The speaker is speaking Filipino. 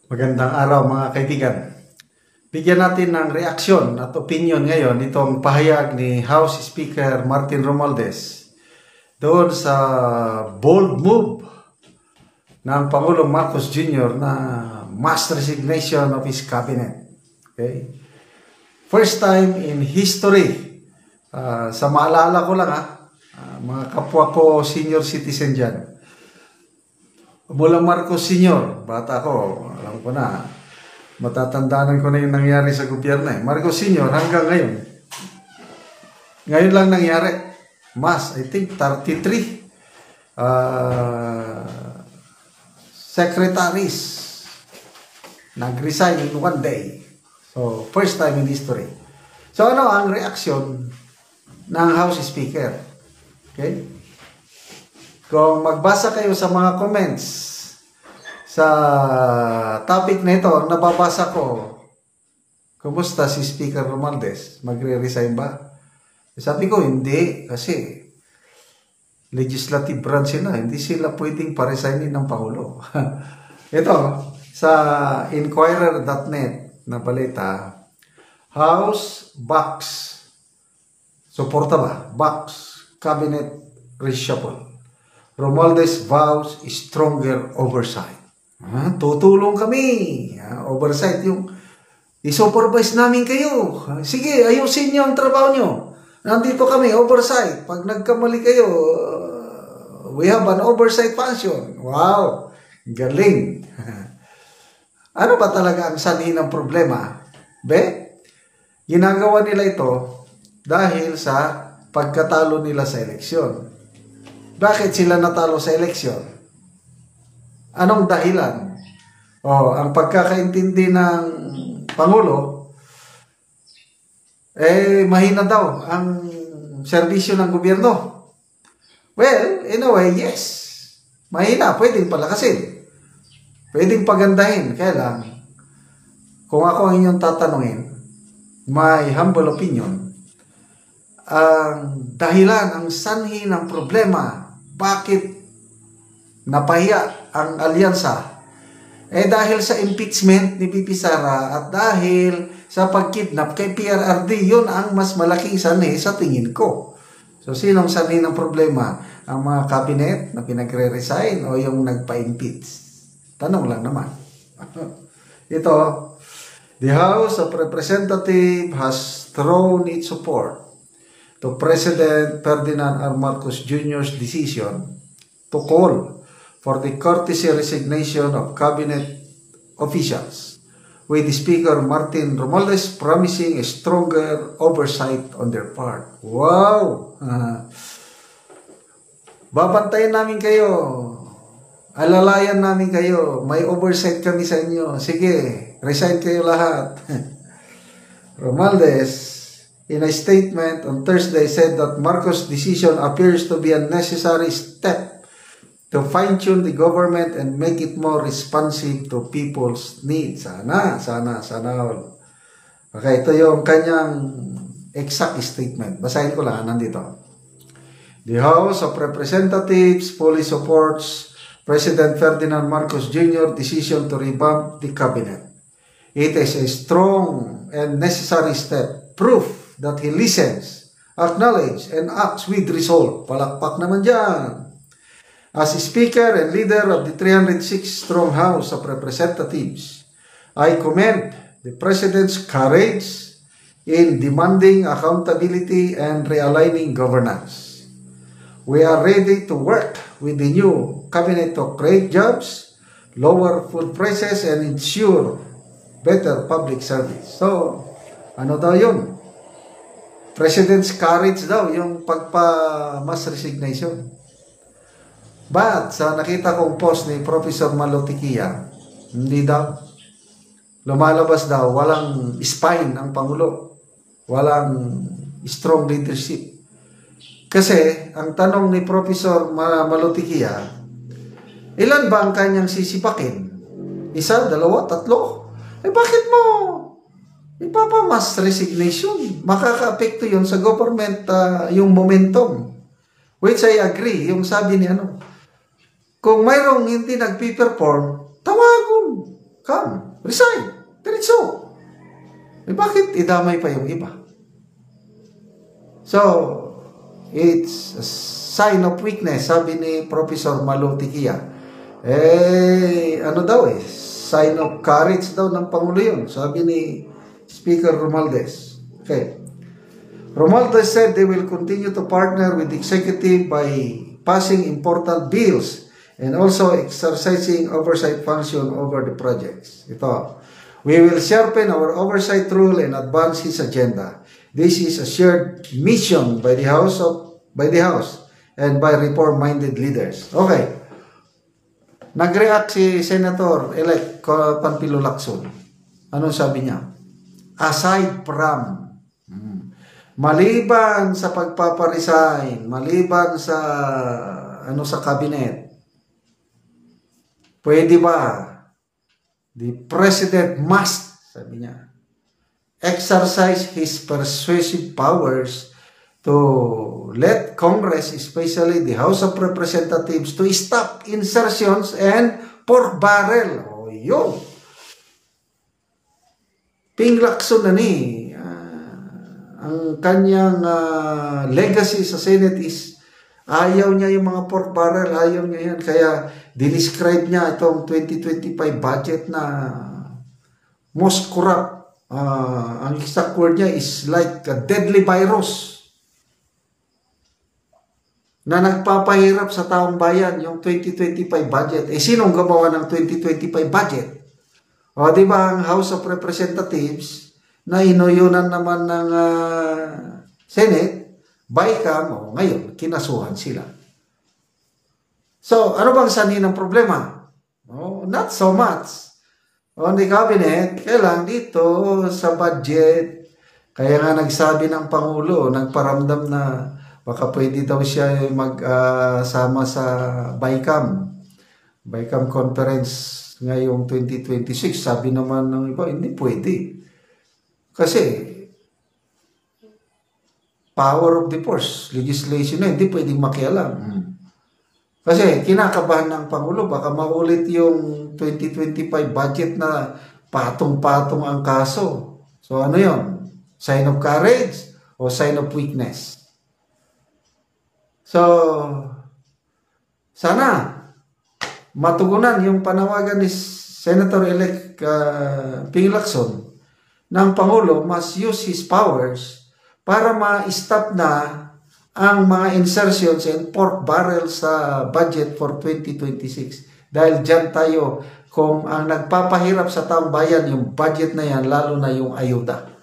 Magandang araw mga kaibigan. Bigyan natin ng reaksyon at opinion ngayon itong pahayag ni House Speaker Martin Romualdez doon sa bold move ng Pangulong Marcos Jr. na mass resignation of his cabinet. Okay? First time in history. Sa maalala ko lang mga kapwa ko senior citizen dyan. Mula Marcos Sr., bata ko, alam ko na, matatandaanan ko na yung nangyari sa gobyerno. Marcos Sr. hanggang ngayon. Ngayon lang nangyari. Mas, I think, 33 secretaries nag-resign in one day. So, first time in history. So, ano ang reaksyon ng House Speaker? Okay? Kung magbasa kayo sa mga comments sa topic na ito, ang nababasa ko, kumusta si Speaker Romualdez? Magre-resign ba? Sabi ko, hindi. Kasi legislative branch sila. Hindi sila pwedeng pa-resignin ng Pangulo. Ito, sa Inquirer.net na balita, House Box. Suporta ba? Box. Cabinet reshuffle. Romualdez vows stronger oversight. Tutulong kami. Oversight yung i-supervise namin kayo. Sige, ayusin nyo ang trabaho nyo. Nandito kami, oversight. Pag nagkamali kayo, we have an oversight function. Wow, galing. Ano ba talaga ang sanhi ng problema? Ginagawa nila ito dahil sa pagkatalo nila sa eleksyon. Bakit sila natalo sa eleksyon? Anong dahilan? Ang pagkakaintindi ng Pangulo, mahina daw ang serbisyo ng gobyerno. Well, in a way, yes. Mahina, pwedeng palakasin. Pwedeng pagandahin. Kaya lang, kung ako ang inyong tatanungin, my humble opinion, ang dahilan, ang sanhi ng problema, bakit napahiya ang alyansa? Dahil sa impeachment ni Pipi Sara at dahil sa pagkidnap kay PRRD, yun ang mas malaking sanhi sa tingin ko. So, sinong sanhi ng problema? Ang mga cabinet na pinagre-resign o yung nagpa-impeach? Tanong lang naman. Ito, the House of Representatives has thrown its support to President Ferdinand R. Marcos Jr.'s decision to call for the courtesy resignation of cabinet officials, with Speaker Martin Romualdez promising a stronger oversight on their part. Wow! Babantayan namin kayo. Alalayan namin kayo. May oversight kami sa inyo. Sige, resign kayo lahat. Romualdez, in a statement on Thursday, said that Marcos' decision appears to be a necessary step to fine-tune the government and make it more responsive to people's needs. Sana all. Okay, ito yung kanyang exact statement. Basahin ko lang, nandito. The House of Representatives fully supports President Ferdinand Marcos Jr.'s decision to revamp the cabinet. It is a strong and necessary step, proof that he listens, acknowledges, and acts with resolve. Palakpak naman dyan. As Speaker and leader of the 306-strong House of Representatives, I commend the President's courage in demanding accountability and realigning governance. We are ready to work with the new cabinet to create jobs, lower food prices, and ensure better public service. So, ano daw yun? President's courage daw, yung pagpa-mass resignation. But sa nakita kong post ni Professor Malotikia, hindi daw. Lumalabas daw, walang spine ang Pangulo. Walang strong leadership. Kasi, ang tanong ni Professor Malotikia, ilan ba ang kanyang sisipakin? Isa, dalawa, tatlo? Bakit mo ipapa-mass resignation? Makaka-apekto yun sa government, yung momentum. Which I agree, yung sabi ni Kung mayroong hindi nagpi-perform, tawagon. come, resign. Diretso. Bakit idamay pa yung iba? So, it's a sign of weakness, sabi ni Professor Malu Tikia. Ano daw sign of courage daw ng Pangulo yun, sabi ni Speaker Romualdez. Okay. Romualdez said they will continue to partner with the executive by passing important bills and also exercising oversight function over the projects. Ito. We will sharpen our oversight rule and advance his agenda. This is a shared mission by the House and by reform-minded leaders. Okay. Nag-react si Senator-elect Panfilo Lacson. Anong sabi niya? Aside from, maliban sa pagpaparesign, maliban sa sa cabinet, pwede ba the President must, sabi niya, exercise his persuasive powers to let Congress, especially the House of Representatives, to stop insertions and pork barrel. O yun. Ping Lacson na ni. Ang kanyang legacy sa Senate is ayaw niya yung mga pork barrel, ayaw niya yan. Kaya dinescribe niya itong 2025 budget na most corrupt. Ang exact word niya is like a deadly virus na nagpapahirap sa taong bayan yung 2025 budget. Sinong gumawa ng 2025 budget? O, di ba ang House of Representatives na inuyunan naman ng Senate, BICAM, ngayon, kinasuhan sila. So, ano bang sanhi ng problema? Not so much. On the cabinet, kailang dito sa budget, kaya nga nagsabi ng Pangulo, nagparamdam na baka pwede daw siya magsama sa BICAM conference ngayong 2026. Sabi naman ng iba, hindi pwede. Kasi, power of the purse, legislation na, hindi pwedeng makialam. Kasi, kinakabahan ng Pangulo, baka maulit yung 2025 budget na patong-patong ang kaso. So, ano yon? Sign of courage o sign of weakness? So, sana matugunan yung panawagan ni Senator-elect Ping Lacson ng Pangulo must use his powers para ma-stop na ang mga insertions and pork barrels sa budget for 2026. Dahil dyan tayo, kung ang nagpapahirap sa taong bayan, yung budget na yan, lalo na yung ayuda.